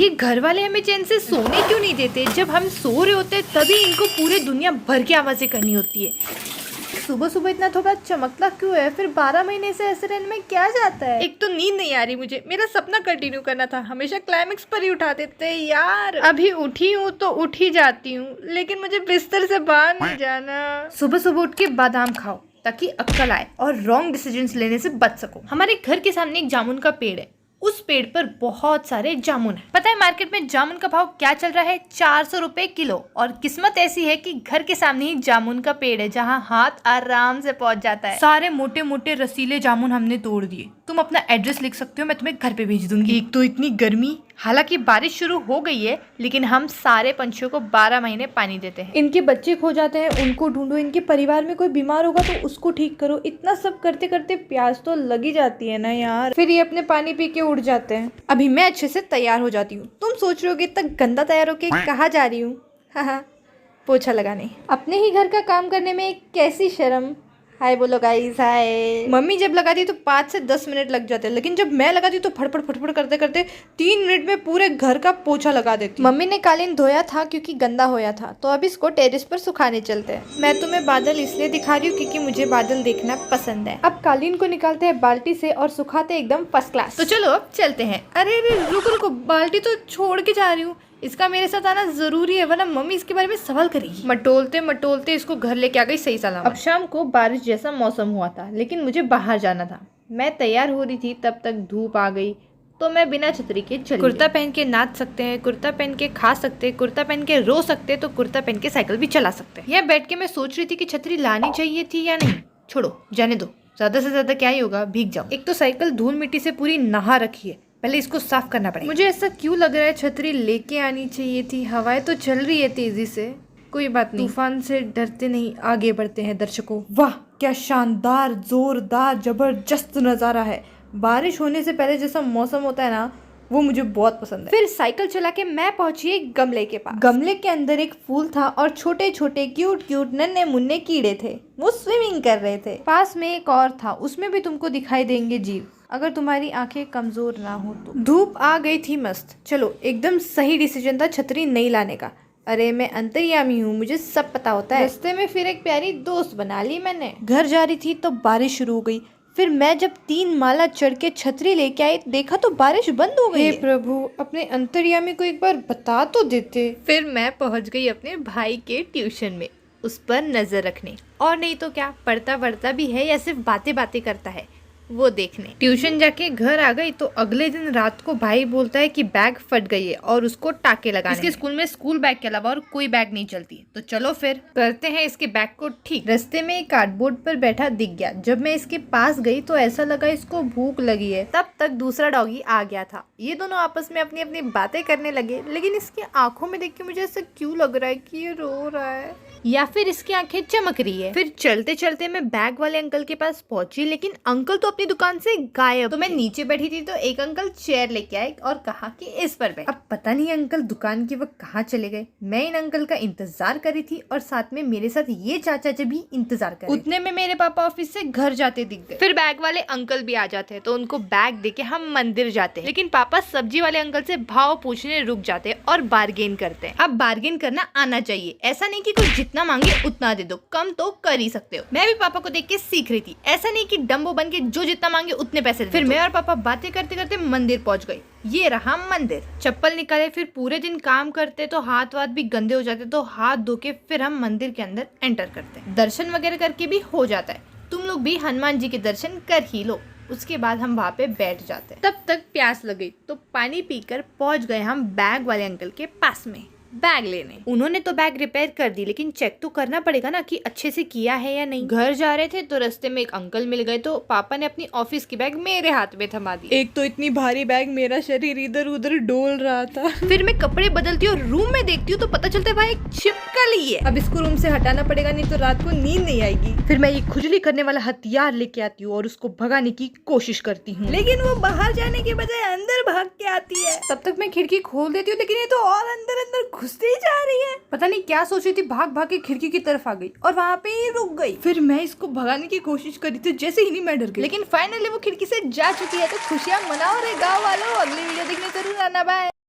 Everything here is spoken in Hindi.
ये घर वाले हमें चैन से सोने क्यों नहीं देते? जब हम सो रहे होते तभी इनको पूरे दुनिया भर की आवाजें करनी होती है। सुबह सुबह इतना थोड़ा चमकता क्यों है? फिर 12 महीने से ऐसे रहने में क्या जाता है? एक तो नींद नहीं आ रही मुझे, मेरा सपना कंटिन्यू करना था। हमेशा क्लाइमेक्स पर ही उठा देते हैं यार। अभी उठी हूँ तो उठ ही जाती हूँ, लेकिन मुझे बिस्तर से बाहर नहीं जाना। सुबह सुबह उठ के बादाम खाओ ताकि अक्ल आए और रॉन्ग डिसीजंस लेने से बच सको। हमारे घर के सामने एक जामुन का पेड़ है, उस पेड़ पर बहुत सारे जामुन है। पता है मार्केट में जामुन का भाव क्या चल रहा है? 400 रुपए किलो। और किस्मत ऐसी है कि घर के सामने ही जामुन का पेड़ है जहाँ हाथ आराम से पहुंच जाता है। सारे मोटे मोटे रसीले जामुन हमने तोड़ दिए। तुम अपना एड्रेस लिख सकते हो, मैं तुम्हें घर पे भेज दूंगी। एक तो इतनी गर्मी, हालांकि बारिश शुरू हो गई है, लेकिन हम सारे पंछियों को 12 महीने पानी देते हैं। इनके बच्चे खो जाते हैं, उनको ढूंढो। इनके परिवार में कोई बीमार होगा तो उसको ठीक करो। इतना सब करते करते प्यास तो लगी जाती है ना यार। फिर ये अपने पानी पी के उड़ जाते हैं। अभी मैं अच्छे से तैयार हो जाती हूँ। तुम सोच रहे हो कि इतना गंदा तैयार होके कहाँ जा रही हूँ? हाँ, पोछा लगाने। अपने ही घर का काम करने में कैसी शर्म। हाय बोलो गाइस, हाय। मम्मी जब लगाती तो 5 से 10 मिनट लग जाते, लेकिन जब मैं लगाती तो फटफट फटफट करते करते 3 मिनट में पूरे घर का पोछा लगा देती। मम्मी ने कालीन धोया था क्योंकि गंदा होया था, तो अब इसको टेरेस पर सुखाने चलते हैं। मैं तुम्हें बादल इसलिए दिखा रही हूँ क्योंकि मुझे बादल देखना पसंद है। अब कालीन को निकालते हैं बाल्टी से और सुखाते एकदम फर्स्ट क्लास। तो चलो अब चलते हैं। अरे रुको रुको, बाल्टी तो छोड़ के जा रही हूँ। इसका मेरे साथ आना जरूरी है, वरना मम्मी इसके बारे में सवाल करेगी। मटोलते मटोलते इसको घर लेके आ गई सही सलामत। अब शाम को बारिश जैसा मौसम हुआ था, लेकिन मुझे बाहर जाना था। मैं तैयार हो रही थी, तब तक धूप आ गई, तो मैं बिना छतरी के चली। कुर्ता पहन के नाच सकते हैं, कुर्ता पहन के खा सकते हैं, कुर्ता पहन के रो सकते हैं, तो कुर्ता पहन के साइकिल भी चला सकते हैं। यह बैठ के मैं सोच रही थी कि छतरी लानी चाहिए थी या नहीं। छोड़ो, जाने दो, ज्यादा से ज्यादा क्या ही होगा, भीग जाओ। एक तो साइकिल धूल मिट्टी से पूरी नहा रखी है, पहले इसको साफ करना पड़ेगा। मुझे ऐसा क्यों लग रहा है छतरी लेके आनी चाहिए थी। हवाएं तो चल रही है तेजी से। कोई बात नहीं, तूफान से डरते नहीं, आगे बढ़ते हैं दर्शकों। वाह क्या शानदार, जोरदार, जबरदस्त नजारा है। बारिश होने से पहले जैसा मौसम होता है ना, वो मुझे बहुत पसंद है। फिर साइकिल चला के मैं पहुंची एक गमले के पास। गमले के अंदर एक फूल था और छोटे छोटे क्यूट क्यूट नन्हे मुन्ने कीड़े थे, वो स्विमिंग कर रहे थे। पास में एक और था, उसमें भी तुमको दिखाई देंगे जीव, अगर तुम्हारी आंखें कमजोर ना हो तो। धूप आ गई थी मस्त। चलो, एकदम सही डिसीजन था छतरी नहीं लाने का। अरे मैं अंतर्यामी हूँ, मुझे सब पता होता है। रास्ते में फिर एक प्यारी दोस्त बना ली मैंने। घर जा रही थी तो बारिश शुरू हो गई। फिर मैं जब 3 माला चढ़ के छतरी लेके आई, देखा तो बारिश बंद हो गई। हे प्रभु, अपने अंतर्यामी को एक बार बता तो देते। फिर मैं पहुंच गई अपने भाई के ट्यूशन में, उस पर नजर रखने। और नहीं तो क्या, पढ़ता पढ़ता भी है या सिर्फ बातें बातें करता है, वो देखने। ट्यूशन जाके घर आ गई तो अगले दिन रात को भाई बोलता है कि बैग फट गई है और उसको टाके लगाने। इसके स्कूल में स्कूल बैग के अलावा और कोई बैग नहीं चलती, तो चलो फिर करते हैं इसके बैग को ठीक। रास्ते में एक कार्डबोर्ड पर बैठा दिख गया। जब मैं इसके पास गई तो ऐसा लगा इसको भूख लगी है। तब तक दूसरा डॉगी आ गया था। ये दोनों आपस में अपनी अपनी बातें करने लगे, लेकिन इसकी आंखों में देख के मुझे ऐसा क्यों लग रहा है कि ये रो रहा है या फिर इसकी आंखें चमक रही है। फिर चलते चलते मैं बैग वाले अंकल के पास पहुंची, लेकिन अंकल तो अपनी दुकान से गायब। तो मैं नीचे बैठी थी तो एक अंकल चेयर लेके आए और कहा कि इस पर बैठ। अब पता नहीं अंकल दुकान के वक्त कहाँ चले गए। मैं इन अंकल का इंतजार कर रही थी और साथ में मेरे साथ ये चाचा जी भी इंतजार कर रहे। उतने में मेरे पापा ऑफिस से घर जाते दिख गए। फिर बैग वाले अंकल भी आ जाते हैं तो उनको बैग देके हम मंदिर जाते हैं, लेकिन पापा सब्जी वाले अंकल से भाव पूछने रुक जाते हैं और बार्गेन करते हैं। अब बार्गेन करना आना चाहिए, ऐसा नहीं कि कोई जितना मांगे उतना दे दो, कम तो कर ही सकते हो। मैं भी पापा को देख के सीख रही थी, ऐसा नहीं कि डम्बो बन के जो जितना मांगे उतने पैसे दे। फिर मैं और पापा बातें करते करते मंदिर पहुंच गए। ये रहा मंदिर। चप्पल निकाले, फिर पूरे दिन काम करते तो हाथ वाथ भी गंदे हो जाते, तो हाथ धो के फिर हम मंदिर के अंदर एंटर करते हैं। दर्शन वगैरह करके भी हो जाता है। तुम लोग भी हनुमान जी के दर्शन कर ही लो, उसके बाद हम वहाँ पे बैठ जाते हैं। तब तक प्यास लगी तो पानी पीकर पहुंच गए हम बैग वाले अंकल के पास में बैग लेने। उन्होंने तो बैग रिपेयर कर दी, लेकिन चेक तो करना पड़ेगा ना कि अच्छे से किया है या नहीं। घर जा रहे थे तो रास्ते में एक अंकल मिल गए, तो पापा ने अपनी ऑफिस की बैग मेरे हाथ में थमा दी। एक तो इतनी भारी बैग, मेरा शरीर इधर उधर डोल रहा था। फिर मैं कपड़े बदलती हूँ, रूम में देखती हूँ तो पता चलता है भाई एक छिपकली है। अब इसको रूम से हटाना पड़ेगा, नहीं तो रात को नींद नहीं आएगी। फिर मैं ये खुजली करने वाला हथियार लेके आती हूँ और उसको भगाने की कोशिश करती हूँ, लेकिन वो बाहर जाने के बजाय अंदर भाग के आती है। तब तक मैं खिड़की खोल देती हूँ, लेकिन ये तो और अंदर अंदर घुसती जा रही है। पता नहीं क्या सोच रही थी, भाग भाग के खिड़की की तरफ आ गई और वहाँ पे ही रुक गई। फिर मैं इसको भगाने की कोशिश करी थी, जैसे ही नहीं मैं डर गई, लेकिन फाइनली वो खिड़की से जा चुकी है। तो खुशियां मनाओ रे गाँव वालों। अगली वीडियो देखने जरूर आना, बाय।